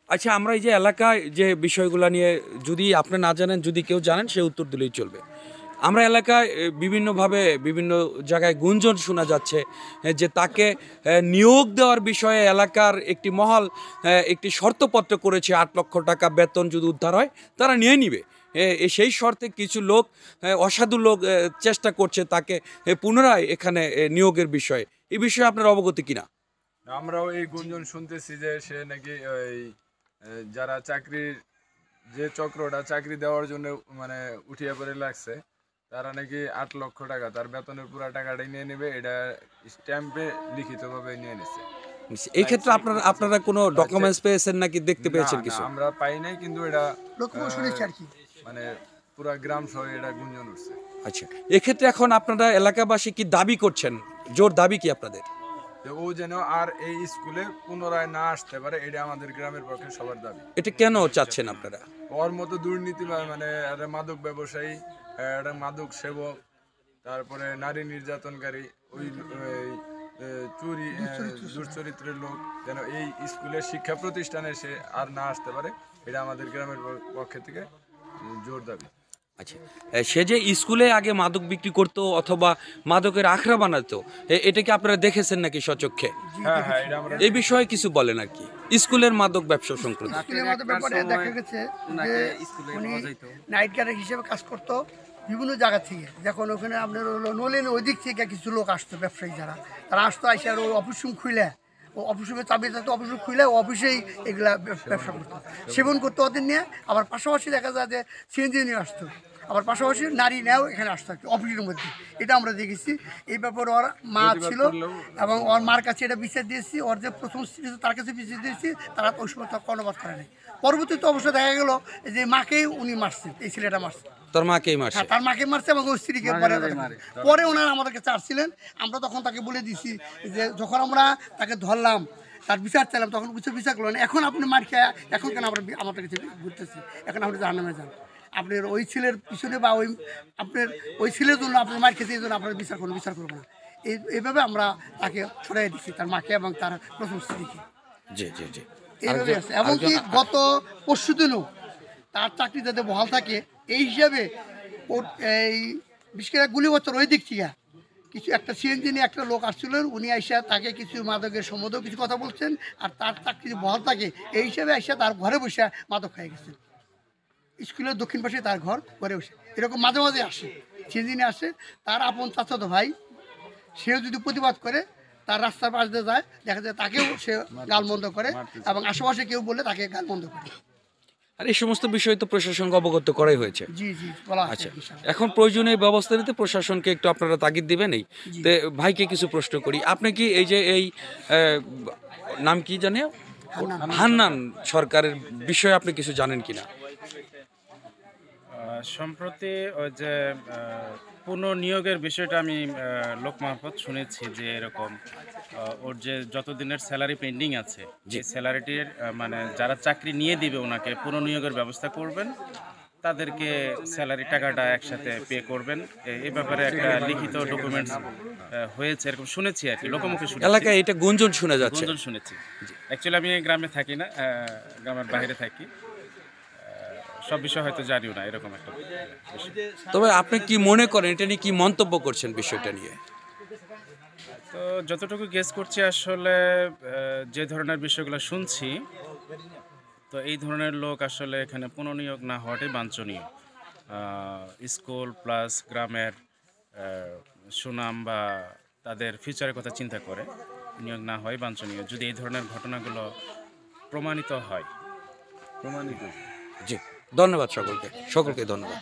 আচ্ছা, আমরা এই যে এলাকায় যে বিষয়গুলো নিয়ে যদি আপনি না জানেন, যদি কেউ জানেন সে উত্তর দিলেই চলবে। আমরা এলাকায় বিভিন্নভাবে বিভিন্ন জায়গায় গুঞ্জন শোনা যাচ্ছে যে তাকে নিয়োগ দেওয়ার বিষয়ে এলাকার একটি মহল একটি শর্তপত্র করেছে, 8 লক্ষ টাকা বেতন যদি উদ্ধার হয় তারা নিয়ে নিবে। সেই শর্তে কিছু লোক, অসাধু লোক চেষ্টা করছে তাকে পুনরায় এখানে নিয়োগের বিষয়ে। এই বিষয়ে আপনার অবগতি কিনা? আমরাও এই গুঞ্জন শুনতেছি যে সে নাকি ওই যারা চাকরির যে চক্রটা চাকরি দেওয়ার জন্য মানে উঠিয়ে পড়ে লাগছে, তারা নাকি 8 লক্ষ টাকা তার বেতনের পুরো টাকাটাই নিয়ে নেবে, এটা স্ট্যাম্পে লিখিতভাবে নিয়ে নিছে। এই ক্ষেত্রে আপনারা কোনো ডকুমেন্টস পেয়েছেন নাকি দেখতে পেয়েছেন কিছু? আমরা পাই নাই, কিন্তু এটা শুনেছি আর কি, মানে পুরো গ্রাম শহরে এটা গুঞ্জন উঠছে। আচ্ছা, এক্ষেত্রে এখন আপনারা এলাকাবাসী কি দাবি করছেন, জোর দাবি কি আপনাদের? ও যেন আর এই স্কুলে পুনরায় না আসতে পারে, এটা আমাদের গ্রামের পক্ষে সবার দাবি। এটা কেন চাচ্ছেন আপনারা? ওর মতো দুর্নীতি, মানে একটা মাদক ব্যবসায়ী, একটা মাদক সেবক, তারপরে নারী নির্যাতনকারী, ওই চুরি দুশ্চরিত্রের লোক যেন এই স্কুলের শিক্ষা প্রতিষ্ঠানে সে আর না আসতে পারে, এটা আমাদের গ্রামের পক্ষে থেকে জোর দাবি। আচ্ছা, সে যে স্কুলে আগে মাদক বিক্রি করতো অথবা মাদকের আখড়া বানাতো, এটা কি আপনারা দেখেছেন নাকি সচক্ষে? হ্যাঁ হ্যাঁ, এটা আমরা এই বিষয়ে কিছু বলেন আর কি, স্কুলের মাদক ব্যবসা সংক্রান্ত। স্কুলের মধ্যে ব্যাপারে দেখা গেছে যে উনি নাইট গার্ডের হিসেবে কাজ করতো বিভিন্ন জায়গা থেকে। যখন ওখানে আপনার হলো নলিন ওই দিক থেকে কিছু লোক আসতো, ব্যবসায়ী যারা, তারা আসতো আসে আর ওই অফিস রুম খুলে, ও অফিস রুমে চাবি থাকতো, অফিস রুম খুলে ও অফিসেই এগুলা ব্যবসা করতো, সেবন করতো ওদের নিয়ে। আবার পাশাপাশি দেখা যায় যে সিএনজি নিয়ে আসতো, আবার পাশাপাশি নারী নেও এখানে আসতো আর কি অফিসের মধ্যে। এটা আমরা দেখেছি। এই ব্যাপারে ওর মা ছিল এবং ওর মার কাছে এটা বিচার দিয়েছি, ওর যে প্রথম স্ত্রী তার কাছে বিচার দিয়েছি, তারা ওই সময় কর্ণপাত করে নাই। পরবর্তীতে অবশ্য দেখা গেল যে মাকেই উনি মারছে, এই ছেলেটা মারছে, তার মাকেই মারছে। তার মাকে মারছে এবং ওই স্ত্রীকে পরে ওনারা আমাদেরকে চাচ্ছিলেন। আমরা তখন তাকে বলে দিছি যে যখন আমরা তাকে ধরলাম, তার বিচার চাইলাম, তখন কিছু বিচার করলো না। এখন আপনি মার খেয়ে এখন কেন আমরা আমাদের কাছে ঘুরতেছি, এখন আপনি জাহান্নামে যান, আপনার ওই ছেলের পিছনে বা ওই আপনার ওই ছেলের জন্য আপনার মার খেতে, এই জন্য আপনার বিচার করবো না। এইভাবে আমরা তাকে ছড়াই দিচ্ছি, তার মাকে এবং তার প্রথম স্ত্রীকে। জি জি জি। এইভাবে আছে। এমনকি গত পরশু দিনও তার চাকরি যাতে বহাল থাকে এই হিসাবে এই বিশেষ করে গুলিবছর ওই দিক থেকে কিছু একটা সিএনজি নিয়ে একটা লোক আসছিলেন, উনি আইসা তাকে কিছু মাদকের সম্বন্ধেও কিছু কথা বলছেন, আর তার চাকরি বহাল থাকে এই হিসাবে আইসা তার ঘরে বসে মাদক খাই গেছেন। স্কুলের দক্ষিণ পাশে তার ঘর, ঘরে বসে এরকম মাঝে মাঝে আসে, সিএনজি নিয়ে আসে। তার আপন চাচাতো ভাই সেও যদি প্রতিবাদ করে, তার রাস্তার পাশ দিয়ে যায়, দেখা যায় তাকেও সে গালমন্দ করে এবং আশেপাশে কেউ বললে তাকে গালমন্দ করে। আর এই সমস্ত বিষয় তো প্রশাসনকে অবগত করাই হয়েছে। জি জি, বলা আচ্ছা, এখন প্রয়োজনীয় ব্যবস্থা নিতে প্রশাসনকে একটু আপনারা তাগিদ দিবেন। এই তো ভাইকে কিছু প্রশ্ন করি, আপনি কি এই যে এই নাম কি জানে, হান্নান সরকারের বিষয়ে আপনি কিছু জানেন কিনা? সম্প্রতি ওই যে পুনর্নিয়োগের বিষয়টা আমি লোক মারফত শুনেছি যে এরকম ওর যে যতদিনের স্যালারি পেন্ডিং আছে, যে স্যালারিটির মানে যারা চাকরি নিয়ে দিবে ওনাকে পুনর্নিয়োগের ব্যবস্থা করবেন, তাদেরকে স্যালারি টাকাটা একসাথে পে করবেন। এই ব্যাপারে একটা লিখিত ডকুমেন্টস হয়েছে এরকম শুনেছি আর কি, লোকমুখে শুনেছি। এলাকায় এটা গুঞ্জন শোনা যাচ্ছে। গুঞ্জন শুনেছি। অ্যাকচুয়ালি আমি গ্রামে থাকি না, গ্রামের বাইরে থাকি, সব বিষয় হয়তো জানিও না, এরকম একটা বিষয়। তবে আপনি কি মনে করেন, এটা নিয়ে কি মন্তব্য করছেন বিষয়টা নিয়ে? তো যতটুকু গেস করছি আসলে যে ধরনের বিষয়গুলো শুনছি, তো এই ধরনের লোক আসলে এখানে পুনর্নিয়োগ না হওয়াটাই বাঞ্ছনীয়। স্কুল প্লাস গ্রামের সুনাম বা তাদের ফিউচারের কথা চিন্তা করে নিয়োগ না হয় বাঞ্ছনীয়, যদি এই ধরনের ঘটনাগুলো প্রমাণিত হয়। জি, ধন্যবাদ সকলকে ধন্যবাদ।